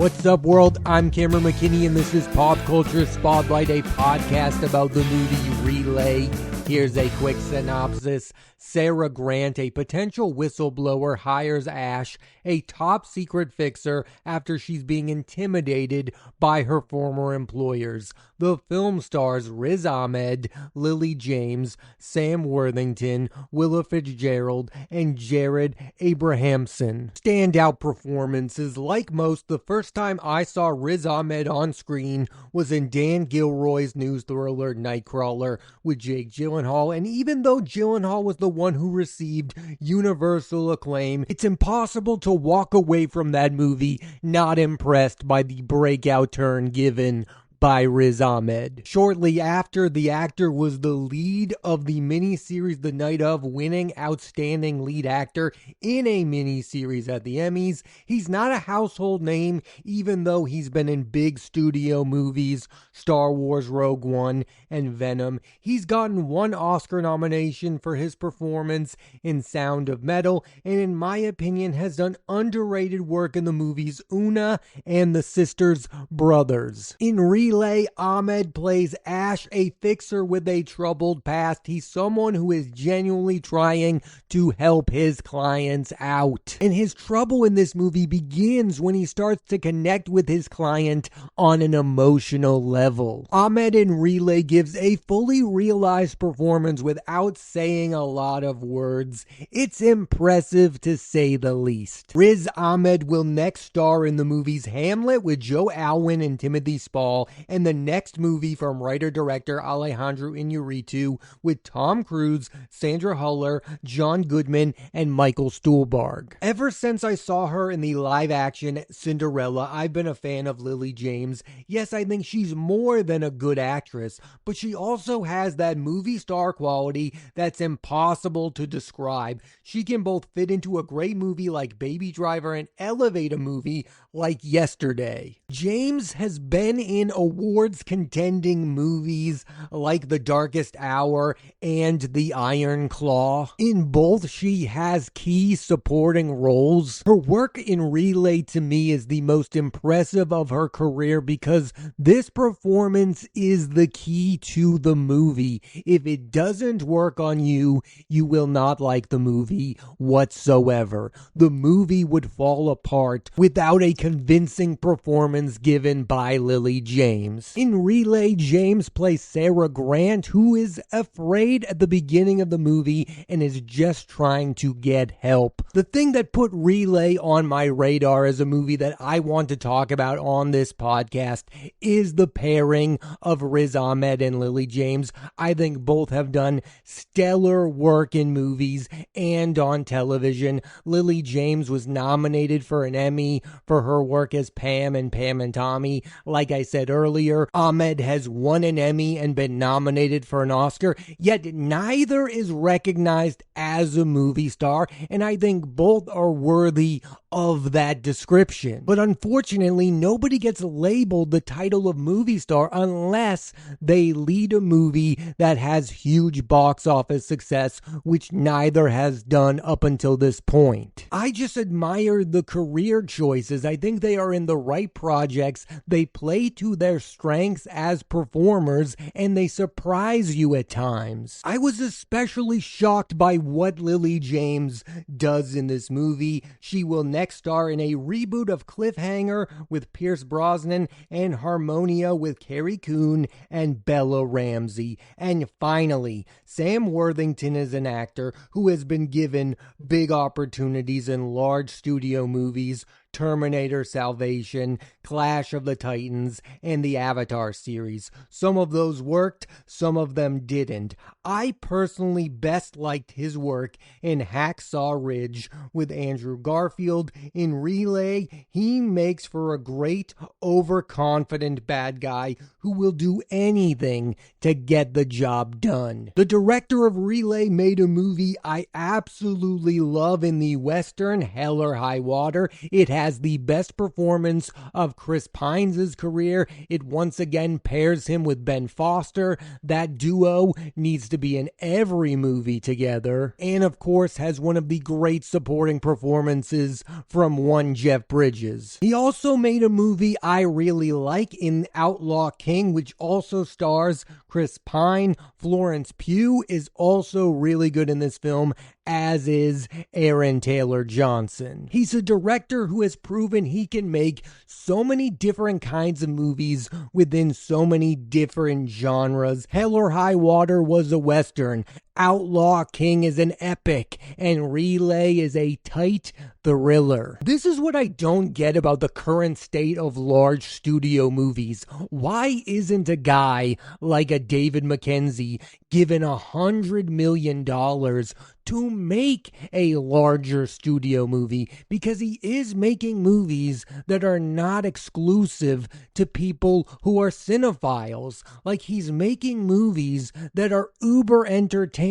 What's up, world? I'm Cameron McKinney, and this is Pop Culture Spotlight, a podcast about the movie Relay. Here's a quick synopsis. Sarah Grant, a potential whistleblower, hires Ash, a top-secret fixer, after she's being intimidated by her former employers. The film stars Riz Ahmed, Lily James, Sam Worthington, Willa Fitzgerald, and Jared Abrahamson. Standout performances. Like most, the first time I saw Riz Ahmed on screen was in Dan Gilroy's news thriller Nightcrawler with Jake Gyllenhaal, and even though Gyllenhaal was the one who received universal acclaim, it's impossible to walk away from that movie not impressed by the breakout turn given by Riz Ahmed. Shortly after, the actor was the lead of the miniseries The Night Of, winning Outstanding Lead Actor in a miniseries at the Emmys. He's not a household name, even though he's been in big studio movies, Star Wars Rogue One, and Venom. He's gotten one Oscar nomination for his performance in Sound of Metal, and in my opinion has done underrated work in the movies Una and The Sisters Brothers. In Relay, Ahmed plays Ash, a fixer with a troubled past. He's someone who is genuinely trying to help his clients out. And his trouble in this movie begins when he starts to connect with his client on an emotional level. Ahmed in Relay gives a fully realized performance without saying a lot of words. It's impressive to say the least. Riz Ahmed will next star in the movies Hamlet with Joe Alwyn and Timothy Spall, and the next movie from writer-director Alejandro Iñárritu with Tom Cruise, Sandra Hüller, John Goodman, and Michael Stuhlbarg. Ever since I saw her in the live-action Cinderella, I've been a fan of Lily James. Yes, I think she's more than a good actress, but she also has that movie star quality that's impossible to describe. She can both fit into a great movie like Baby Driver and elevate a movie like Yesterday. James has been in awards contending movies like The Darkest Hour and The Iron Claw. In both, she has key supporting roles. Her work in Relay to me is the most impressive of her career because this performance is the key to the movie. If it doesn't work on you, you will not like the movie whatsoever. The movie would fall apart without a convincing performance given by Lily James. In Relay, James plays Sarah Grant, who is afraid at the beginning of the movie and is just trying to get help. The thing that put Relay on my radar as a movie that I want to talk about on this podcast is the pairing of Riz Ahmed and Lily James. I think both have done stellar work in movies and on television. Lily James was nominated for an Emmy for her work as Pam in Pam and Tommy. Like I said earlier, Ahmed has won an Emmy and been nominated for an Oscar, yet neither is recognized as a movie star, and I think both are worthy of that description. But unfortunately, nobody gets labeled the title of movie star unless they lead a movie that has huge box office success, which neither has done up until this point. I just admire the career choices. I think they are in the right projects. They play to their strengths as performers, and they surprise you at times. I was especially shocked by what Lily James does in this movie. She will next star in a reboot of Cliffhanger with Pierce Brosnan and Harmonia with Carrie Coon and Bella Ramsey. And finally, Sam Worthington is an actor who has been given big opportunities in large studio movies, Terminator Salvation, Clash of the Titans, and the Avatar series. Some of those worked, some of them didn't. I personally best liked his work in Hacksaw Ridge with Andrew Garfield. In Relay, he makes for a great, overconfident bad guy who will do anything to get the job done. The director of Relay made a movie I absolutely love in the Western Hell or High Water. It has the best performance of Chris Pine's career. It once again pairs him with Ben Foster. That duo needs to be in every movie together. And of course has one of the great supporting performances from one Jeff Bridges. He also made a movie I really like in Outlaw King, which also stars Chris Pine. Florence Pugh is also really good in this film, as is Aaron Taylor Johnson. He's a director who has proven he can make so many different kinds of movies within so many different genres. Hell or High Water was a Western. Outlaw King is an epic, and Relay is a tight thriller. This is what I don't get about the current state of large studio movies. Why isn't a guy like a David Mackenzie given $100 million to make a larger studio movie? Because he is making movies that are not exclusive to people who are cinephiles. Like, he's making movies that are uber entertaining.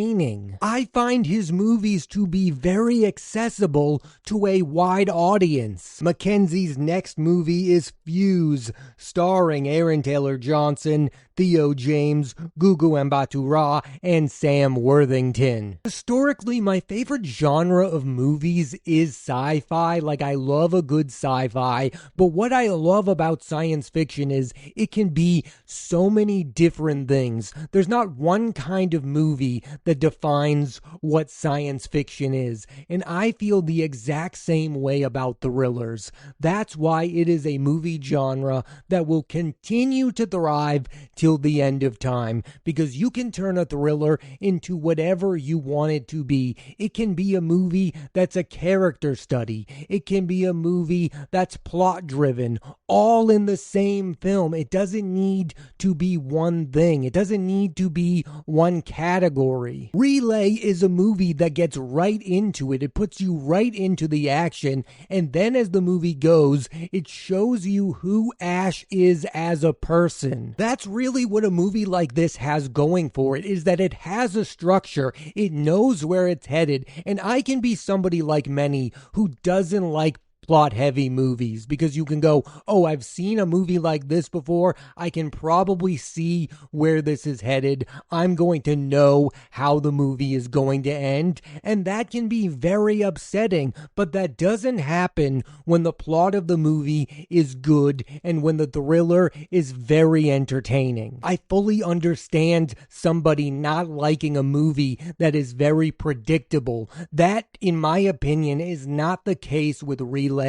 I find his movies to be very accessible to a wide audience. Mackenzie's next movie is Fuse, starring Aaron Taylor Johnson, Theo James, Gugu Mbatha-Raw, and Sam Worthington. Historically, my favorite genre of movies is sci-fi. Like, I love a good sci-fi, but what I love about science fiction is it can be so many different things. There's not one kind of movie that defines what science fiction is, and I feel the exact same way about thrillers. That's why it is a movie genre that will continue to thrive till the end of time, because you can turn a thriller into whatever you want it to be. It can be a movie that's a character study. It can be a movie that's plot driven, all in the same film. It doesn't need to be one thing. It doesn't need to be one category. Relay is a movie that gets right into it. It puts you right into the action, and then as the movie goes, it shows you who Ash is as a person. That's really what a movie like this has going for it, is that it has a structure. It knows where it's headed, and I can be somebody like many who doesn't like plot-heavy movies, because you can go, oh, I've seen a movie like this before. I can probably see where this is headed. I'm going to know how the movie is going to end. And that can be very upsetting, but that doesn't happen when the plot of the movie is good and when the thriller is very entertaining. I fully understand somebody not liking a movie that is very predictable. That, in my opinion, is not the case with Relay.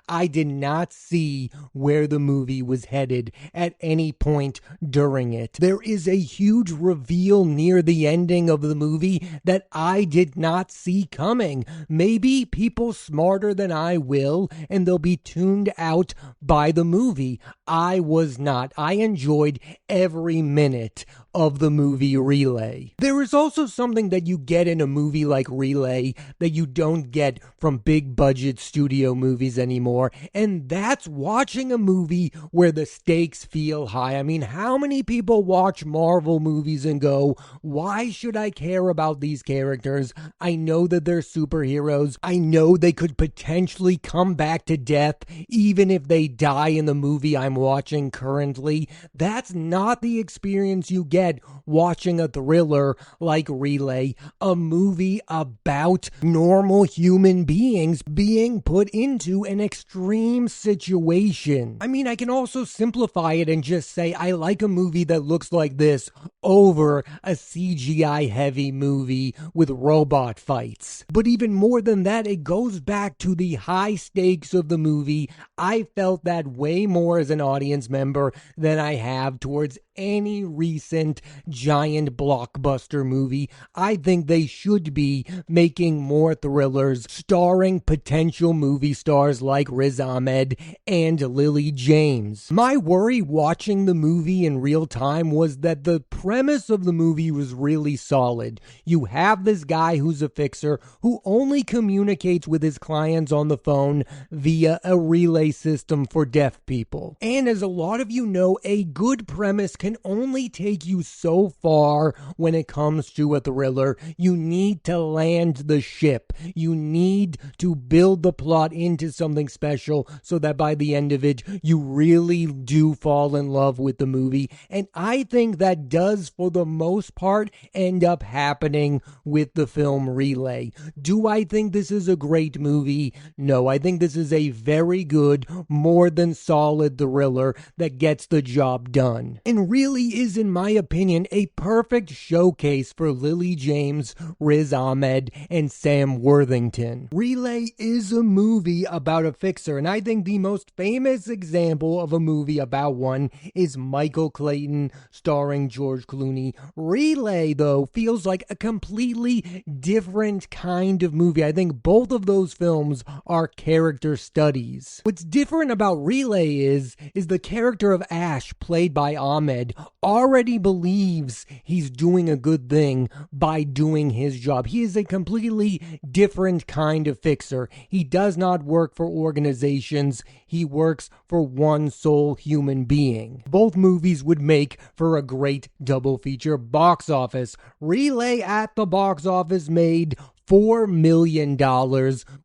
I did not see where the movie was headed at any point during it. There is a huge reveal near the ending of the movie that I did not see coming. Maybe people smarter than I will, and they'll be tuned out by the movie. I was not. I enjoyed every minute of the movie Relay. There is also something that you get in a movie like Relay that you don't get from big budget studio movies anymore, and that's watching a movie where the stakes feel high. I mean, how many people watch Marvel movies and go, why should I care about these characters? I know that they're superheroes. I know they could potentially come back to death even if they die in the movie I'm watching currently. That's not the experience you get watching a thriller like Relay, a movie about normal human beings being put into an extreme situation. I mean, I can also simplify it and just say I like a movie that looks like this over a CGI heavy movie with robot fights. But even more than that, it goes back to the high stakes of the movie. I felt that way more as an audience member than I have towards any recent giant blockbuster movie. I think they should be making more thrillers starring potential movie stars like Riz Ahmed and Lily James. My worry watching the movie in real time was that the premise of the movie was really solid. You have this guy who's a fixer who only communicates with his clients on the phone via a relay system for deaf people. And as a lot of you know, a good premise can can only take you so far when it comes to a thriller. You need to land the ship. You need to build the plot into something special so that by the end of it, you really do fall in love with the movie. And I think that does, for the most part, end up happening with the film Relay. Do I think this is a great movie? No, I think this is a very good, more than solid thriller that gets the job done. And really is, in my opinion, a perfect showcase for Lily James, Riz Ahmed, and Sam Worthington. Relay is a movie about a fixer, and I think the most famous example of a movie about one is Michael Clayton starring George Clooney. Relay, though, feels like a completely different kind of movie. I think both of those films are character studies. What's different about Relay is the character of Ash, played by Ahmed, already believes he's doing a good thing by doing his job. He is a completely different kind of fixer. He does not work for organizations. He works for one sole human being. Both movies would make for a great double feature box office. Relay at the box office made $4 million,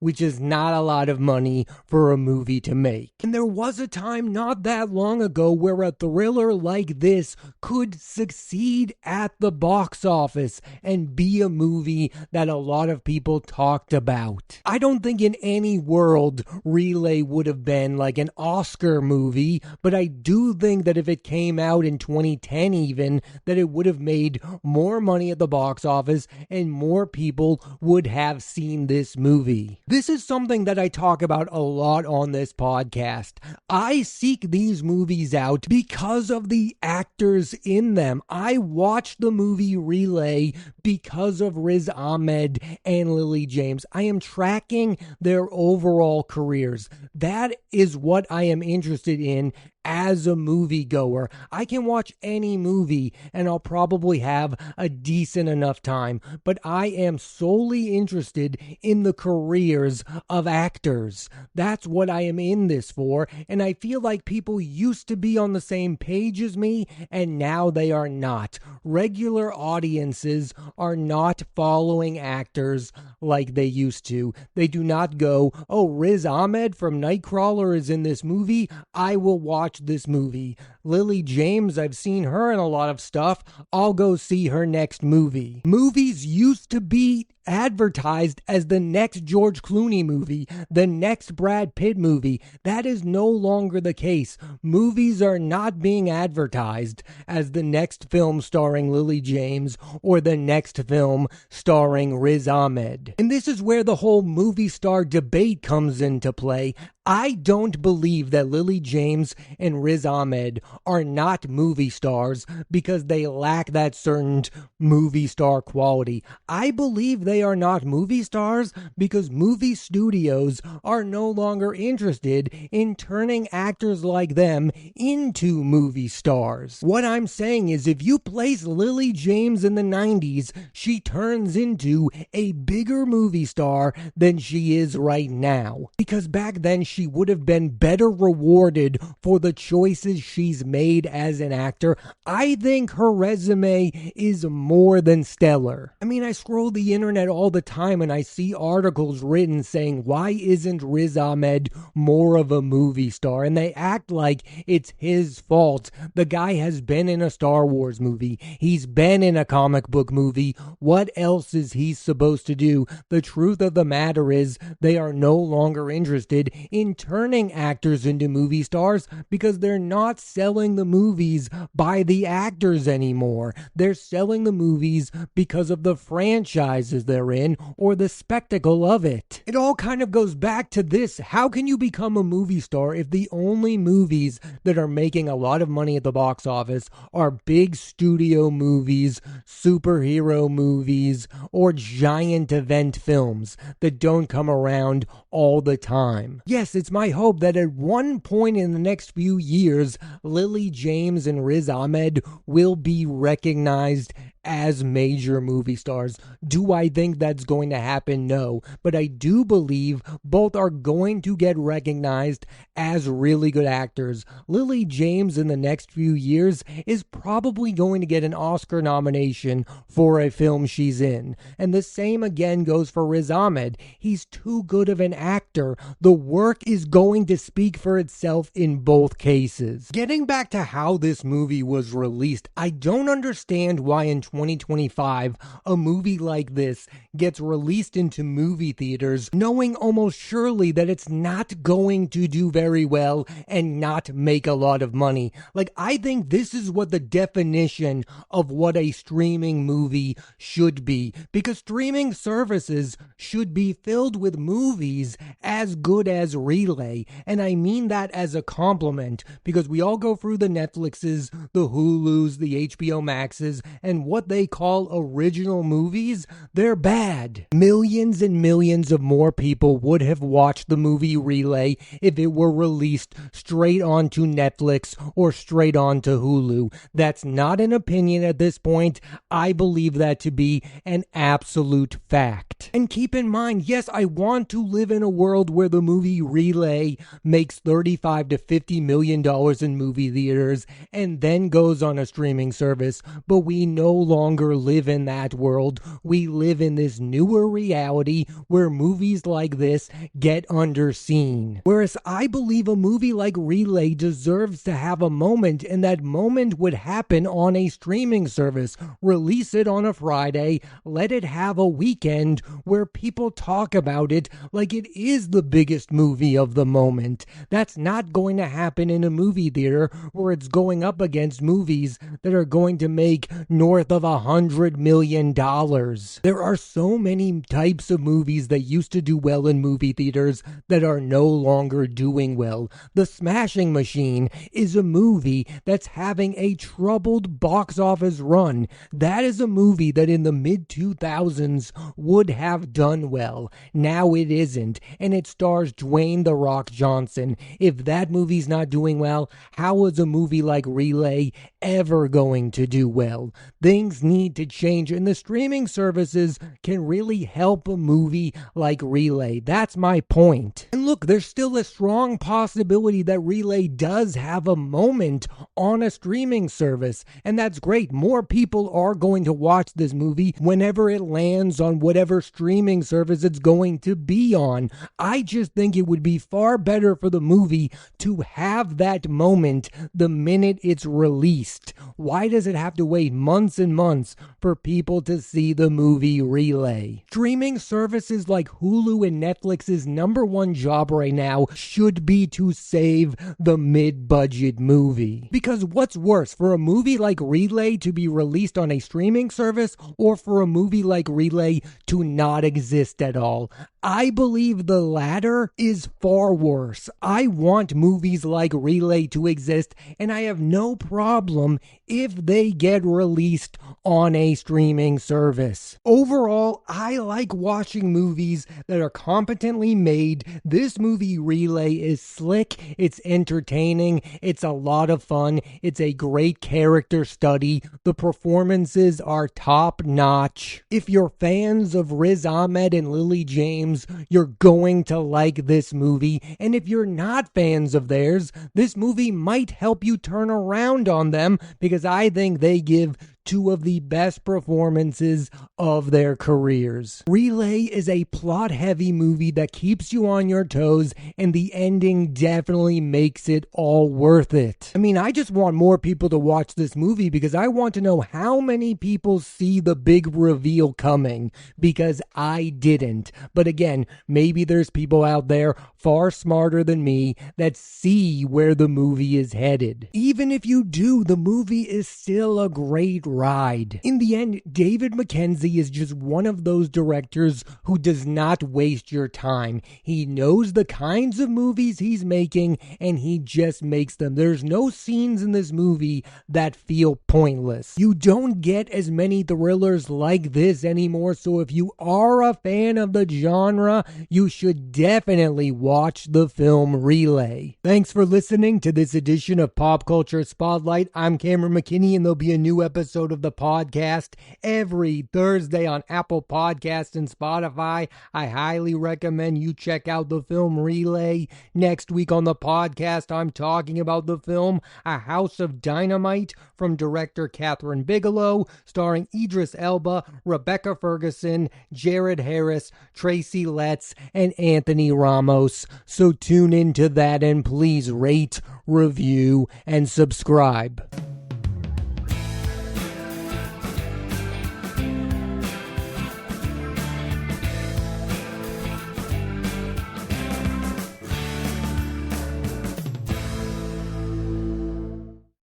which is not a lot of money for a movie to make. And there was a time not that long ago where a thriller like this could succeed at the box office and be a movie that a lot of people talked about. I don't think in any world Relay would have been like an Oscar movie, but I do think that if it came out in 2010 even, that it would have made more money at the box office and more people would have seen this movie. This is something that I talk about a lot on this podcast. I seek these movies out because of the actors in them. I watched the movie Relay because of Riz Ahmed and Lily James. I am tracking their overall careers. That is what I am interested in as a moviegoer. I can watch any movie and I'll probably have a decent enough time, but I am solely interested in the careers of actors. That's what I am in this for, and I feel like people used to be on the same page as me, and now they are not. Regular audiences are not following actors like they used to. They do not go, oh, Riz Ahmed from Nightcrawler is in this movie, I will watch this movie. Lily James, I've seen her in a lot of stuff, I'll go see her next movie. Movies used to be advertised as the next George Clooney movie, the next Brad Pitt movie. That is no longer the case. Movies are not being advertised as the next film starring Lily James or the next film starring Riz Ahmed. And this is where the whole movie star debate comes into play. I don't believe that Lily James and Riz Ahmed are not movie stars because they lack that certain movie star quality. I believe they are not movie stars because movie studios are no longer interested in turning actors like them into movie stars. What I'm saying is if you place Lily James in the 90s, she turns into a bigger movie star than she is right now. Because back then she would have been better rewarded for the choices she's made as an actor. I think her resume is more than stellar. I mean, I scroll the internet all the time and I see articles written saying, why isn't Riz Ahmed more of a movie star? And they act like it's his fault. The guy has been in a Star Wars movie. He's been in a comic book movie. What else is he supposed to do? The truth of the matter is they are no longer interested in turning actors into movie stars because they're not selling the movies by the actors anymore. They're selling the movies because of the franchises they're in or the spectacle of it. It all kind of goes back to this. How can you become a movie star if the only movies that are making a lot of money at the box office are big studio movies, superhero movies, or giant event films that don't come around all the time. Yes, it's my hope that at one point in the next few years, Lily James and Riz Ahmed will be recognized as major movie stars. Do I think that's going to happen? No. But I do believe both are going to get recognized as really good actors. Lily James in the next few years is probably going to get an Oscar nomination for a film she's in. And the same again goes for Riz Ahmed. He's too good of an actor. The work is going to speak for itself in both cases. Getting back to how this movie was released, I don't understand why in 2025 a movie like this gets released into movie theaters knowing almost surely that it's not going to do very well and not make a lot of money. Like, I think this is what the definition of what a streaming movie should be, because streaming services should be filled with movies as good as Relay, and I mean that as a compliment, because we all go through the Netflixes, the Hulus, the HBO Maxes, and what they call original movies, they're bad. Millions and millions of more people would have watched the movie Relay if it were released straight onto Netflix or straight onto Hulu. That's not an opinion at this point. I believe that to be an absolute fact. And keep in mind, yes, I want to live in a world where the movie Relay makes $35 to $50 million in movie theaters and then goes on a streaming service, but we no longer live in that world. We live in this newer reality where movies like this get underseen. Whereas I believe a movie like Relay deserves to have a moment, and that moment would happen on a streaming service. Release it on a Friday, let it have a weekend where people talk about it like it is the biggest movie of the moment. That's not going to happen in a movie theater where it's going up against movies that are going to make north of $100 million. There are so many types of movies that used to do well in movie theaters that are no longer doing well. The Smashing Machine is a movie that's having a troubled box office run. That is a movie that in the mid-2000s would have done well. Now it isn't, and it stars Dwayne "The Rock" Johnson. If that movie's not doing well, how is a movie like Relay ever going to do well? Things need to change, and the streaming services can really help a movie like Relay. That's my point. And look, there's still a strong possibility that Relay does have a moment on a streaming service, and that's great. More people are going to watch this movie whenever it lands on whatever streaming service it's going to be on. I just think it would be far better for the movie to have that moment the minute it's released. Why does it have to wait months and months for people to see the movie Relay? Streaming services like Hulu and Netflix's number one job right now should be to save the mid-budget movie. Because what's worse, for a movie like Relay to be released on a streaming service or for a movie like Relay to not exist at all? I believe the latter is far worse. I want movies like Relay to exist, and I have no problem if they get released on a streaming service. Overall, I like watching movies that are competently made. This movie Relay is slick, it's entertaining, it's a lot of fun, it's a great character study, the performances are top notch. If you're fans of Riz Ahmed and Lily James, you're going to like this movie, and if you're not fans of theirs, this movie might help you turn around on them, because I think they give two of the best performances of their careers. Relay is a plot-heavy movie that keeps you on your toes, and the ending definitely makes it all worth it. I mean, I just want more people to watch this movie because I want to know how many people see the big reveal coming, because I didn't. But again, maybe there's people out there far smarter than me that see where the movie is headed. Even if you do, the movie is still a great ride. In the end, David Mackenzie is just one of those directors who does not waste your time. He knows the kinds of movies he's making, and he just makes them. There's no scenes in this movie that feel pointless. You don't get as many thrillers like this anymore, so if you are a fan of the genre, you should definitely watch the film Relay. Thanks for listening to this edition of Pop Culture Spotlight. I'm Cameron McKinney, and there'll be a new episode of the podcast every Thursday on Apple Podcasts and Spotify. I highly recommend you check out the film Relay. Next week on the podcast, I'm talking about the film A House of Dynamite from director Catherine Bigelow, starring Idris Elba, Rebecca Ferguson, Jared Harris, Tracy Letts, and Anthony Ramos. So tune into that and please rate, review, and subscribe.